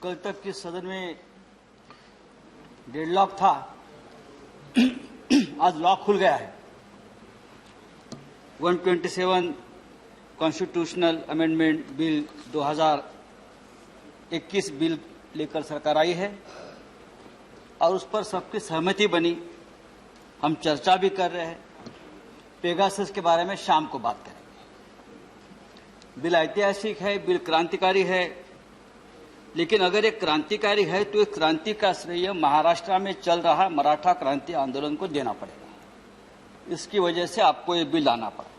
कल तक के सदन में डेडलॉक था, आज लॉक खुल गया है। 127 कॉन्स्टिट्यूशनल अमेंडमेंट बिल 2021 बिल लेकर सरकार आई है और उस पर सबकी सहमति बनी। हम चर्चा भी कर रहे हैं। पेगासस के बारे में शाम को बात करेंगे। बिल ऐतिहासिक है, बिल क्रांतिकारी है, लेकिन अगर एक क्रांतिकारी है तो इस क्रांति का श्रेय महाराष्ट्र में चल रहा मराठा क्रांति आंदोलन को देना पड़ेगा। इसकी वजह से आपको ये बिल लाना पड़ा।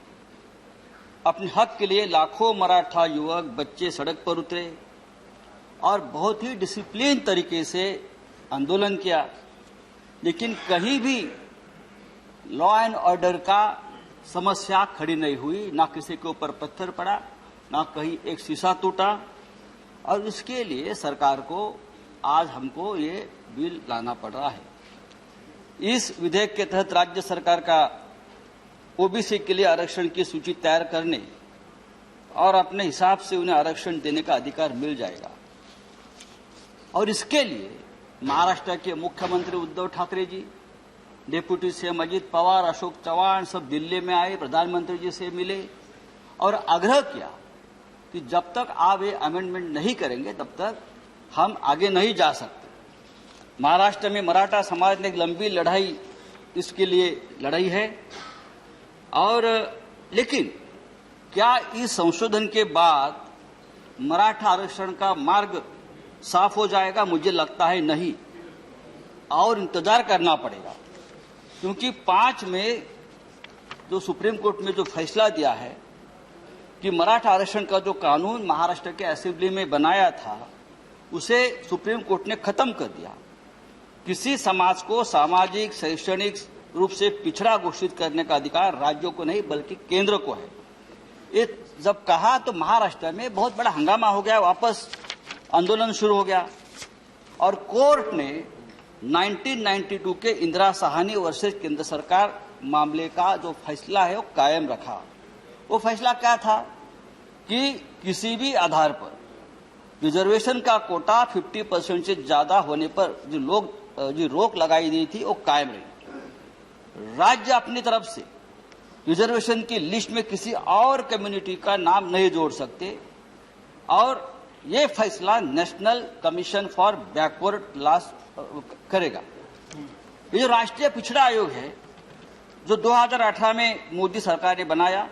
अपने हक के लिए लाखों मराठा युवक बच्चे सड़क पर उतरे और बहुत ही डिसिप्लिन तरीके से आंदोलन किया, लेकिन कहीं भी लॉ एंड ऑर्डर का समस्या खड़ी नहीं हुई। ना किसी के ऊपर पत्थर पड़ा, ना कहीं एक शीशा टूटा। और इसके लिए सरकार को आज हमको ये बिल लाना पड़ रहा है। इस विधेयक के तहत राज्य सरकार का ओबीसी के लिए आरक्षण की सूची तैयार करने और अपने हिसाब से उन्हें आरक्षण देने का अधिकार मिल जाएगा। और इसके लिए महाराष्ट्र के मुख्यमंत्री उद्धव ठाकरे जी, डिप्टी सीएम अजित पवार, अशोक चव्हाण सब दिल्ली में आए, प्रधानमंत्री जी से मिले और आग्रह किया कि जब तक आप ये अमेंडमेंट नहीं करेंगे तब तक हम आगे नहीं जा सकते। महाराष्ट्र में मराठा समाज ने एक लंबी लड़ाई इसके लिए लड़ाई है। और लेकिन क्या इस संशोधन के बाद मराठा आरक्षण का मार्ग साफ हो जाएगा? मुझे लगता है नहीं, और इंतजार करना पड़ेगा। क्योंकि 5 में जो सुप्रीम कोर्ट में जो फैसला दिया है कि मराठा आरक्षण का जो कानून महाराष्ट्र के असेंबली में बनाया था उसे सुप्रीम कोर्ट ने खत्म कर दिया। किसी समाज को सामाजिक शैक्षणिक रूप से पिछड़ा घोषित करने का अधिकार राज्यों को नहीं बल्कि केंद्र को है। ये जब कहा तो महाराष्ट्र में बहुत बड़ा हंगामा हो गया, वापस आंदोलन शुरू हो गया और कोर्ट ने 1992 के इंदिरा साहनी वर्सेस केंद्र सरकार मामले का जो फैसला है वो कायम रखा। वो फैसला क्या था कि किसी भी आधार पर रिजर्वेशन का कोटा 50% से ज्यादा होने पर जो रोक लगाई गई थी वो कायम रही। राज्य अपनी तरफ से रिजर्वेशन की लिस्ट में किसी और कम्युनिटी का नाम नहीं जोड़ सकते और ये फैसला national commission for backward class करेगा। ये जो राष्ट्रीय पिछड़ा आयोग है जो 2018 में मोदी सरकार ने बनाया,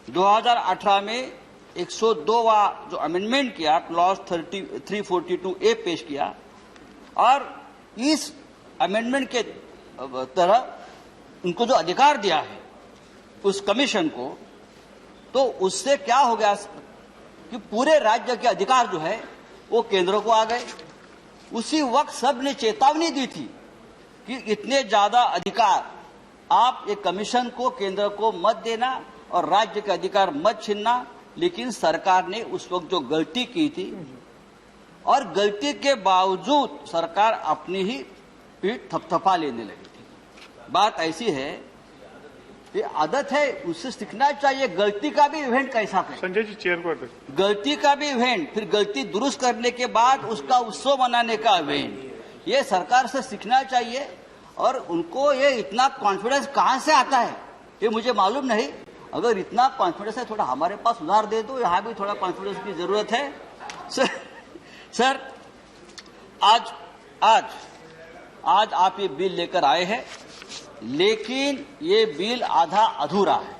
2018 में 102वां जो अमेंडमेंट किया, क्लॉज 342A पेश किया और इस अमेंडमेंट के तरह उनको जो अधिकार दिया है उस कमीशन को, तो उससे क्या हो गया कि पूरे राज्य के अधिकार जो है वो केंद्र को आ गए। उसी वक्त सब ने चेतावनी दी थी कि इतने ज्यादा अधिकार आप एक कमीशन को, केंद्र को मत देना और राज्य के अधिकार मत छीनना। लेकिन सरकार ने उस वक्त जो गलती की थी और गलती के बावजूद सरकार अपनी ही पीठ थपथपा लेने लगी थी। बात ऐसी है, ये आदत है, उससे सीखना चाहिए। गलती का भी इवेंट कैसा करें, संजय जी चेयर को गलती का भी इवेंट, फिर गलती दुरुस्त करने के बाद उसका उत्सव मनाने का इवेंट, ये सरकार से सीखना चाहिए। और उनको ये इतना कॉन्फिडेंस कहां से आता है ये मुझे मालूम नहीं। अगर इतना कॉन्फिडेंस है थोड़ा हमारे पास उधार दे दो, यहाँ भी थोड़ा कॉन्फिडेंस की जरूरत है। सर आज आप ये बिल लेकर आए हैं, लेकिन ये बिल आधा अधूरा है।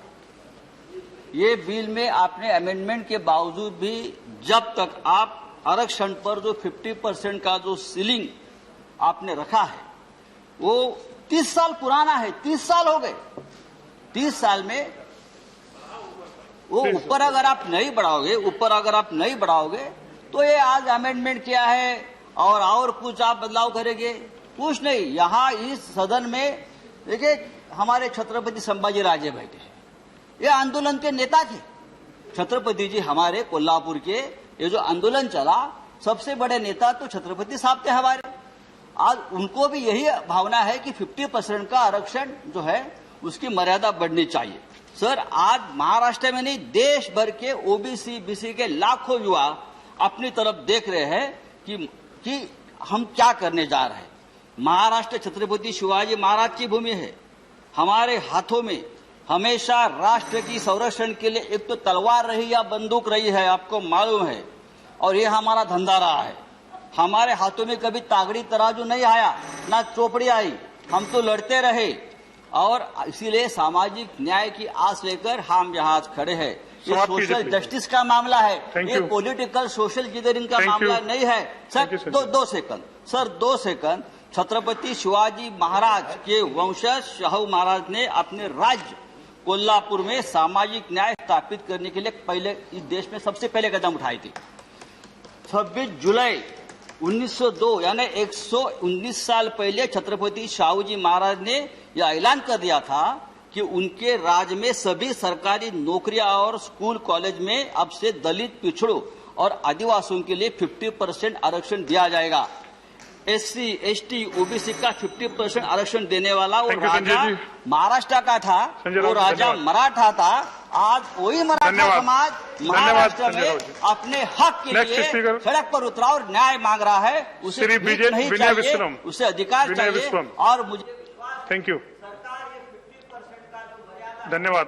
ये बिल में आपने अमेंडमेंट के बावजूद भी जब तक आप आरक्षण पर जो 50% का जो सीलिंग आपने रखा है वो 30 साल पुराना है। 30 साल हो गए। 30 साल में वो ऊपर अगर आप नहीं बढ़ाओगे तो ये आज अमेंडमेंट किया है और कुछ आप बदलाव करेंगे, कुछ नहीं। यहाँ इस सदन में देखिए हमारे छत्रपति संभाजी राजे बैठे हैं, ये आंदोलन के नेता थे। छत्रपति जी हमारे कोल्हापुर के ये जो आंदोलन चला सबसे बड़े नेता तो छत्रपति साहब थे हमारे। आज उनको भी यही भावना है कि 50% का आरक्षण जो है उसकी मर्यादा बढ़नी चाहिए। सर आज महाराष्ट्र में नहीं देश भर के ओबीसी बीसी के लाखों युवा अपनी तरफ देख रहे हैं कि हम क्या करने जा रहे हैं। महाराष्ट्र छत्रपति शिवाजी महाराज की भूमि है। हमारे हाथों में हमेशा राष्ट्र की संरक्षण के लिए एक तो तलवार रही या बंदूक रही है, आपको मालूम है, और ये हमारा धंधा रहा है। हमारे हाथों में कभी तागड़ी तराजू नहीं आया, ना चोपड़ी आई, हम तो लड़ते रहे, और इसीलिए सामाजिक न्याय की आस लेकर हम यहाँ खड़े हैं। ये सोशल जस्टिस का मामला है, ये पॉलिटिकल सोशल इंजीनियरिंग का मामला नहीं है। सर दो सेकंड। छत्रपति शिवाजी महाराज के वंशज शाहू महाराज ने अपने राज्य कोल्हापुर में सामाजिक न्याय स्थापित करने के लिए पहले इस देश में सबसे पहले कदम उठाई थी। 26 जुलाई 1902 यानी 119 साल पहले छत्रपति शाहू जी महाराज ने यह ऐलान कर दिया था कि उनके राज्य में सभी सरकारी नौकरियां और स्कूल कॉलेज में अब से दलित, पिछड़ों और आदिवासियों के लिए 50% आरक्षण दिया जाएगा। SC, ST, OBC का 50% आरक्षण देने वाला वो राजा महाराष्ट्र का था, वो राजा मराठा था। आज वही मराठा समाज महाराष्ट्र में अपने हक के लिए सड़क पर उतरा और न्याय मांग रहा है। उसे नहीं चाहिए, उसे अधिकार चाहिए। और मुझे थैंक यू, सरकार ये 50% का जो धन्यवाद।